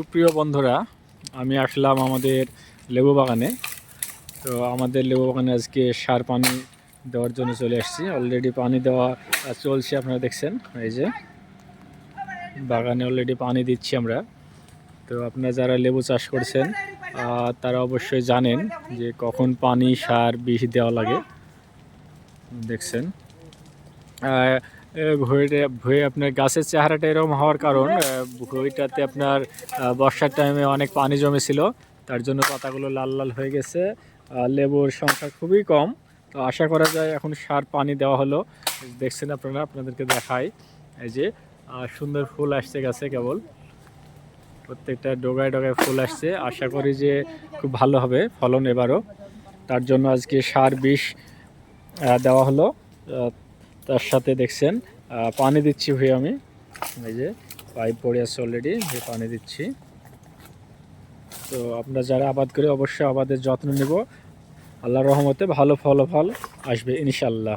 সুপ্রিয় বন্ধুরা, আমি আসলাম আমাদের লেবু বাগানে। তো আমাদের লেবু বাগানে আজকে সার পানি দেওয়ার জন্য চলে আসছি। অলরেডি পানি দেওয়া চলছে, আপনারা দেখছেন। এই যে বাগানে অলরেডি পানি দিচ্ছি আমরা। তো আপনারা যারা লেবু চাষ করছেন তারা অবশ্যই জানেন যে কখন পানি, সার, বিষ দেওয়া লাগে। দেখছেন ভুঁই আপনার গাছের চেহারাটা এরকম হওয়ার কারণ, ভুঁইটাতে আপনার বর্ষার টাইমে অনেক পানি জমেছিল, তার জন্য পাতাগুলো লাল লাল হয়ে গেছে। লেবুর সংখ্যা খুবই কম। তো আশা করা যায় এখন সার পানি দেওয়া হলো। দেখছেন আপনারা, আপনাদেরকে দেখাই। এই যে সুন্দর ফুল আসছে গাছে, কেবল প্রত্যেকটা ডগায় ডগায় ফুল আসছে। আশা করি যে খুব ভালো হবে ফলন এবারও। তার জন্য আজকে সার বিষ দেওয়া হলো। তার সাথে দেখছেন পানি দিচ্ছি ভাই, আমি এই যে পাইপ পড়ে আছে অলরেডি, যে পানি দিচ্ছি। তো আপনারা যারা আবাদ করে অবশ্যই আবাদের যত্ন নেব। আল্লাহর রহমতে ভালো ফলাফল আসবে ইনশাল্লাহ।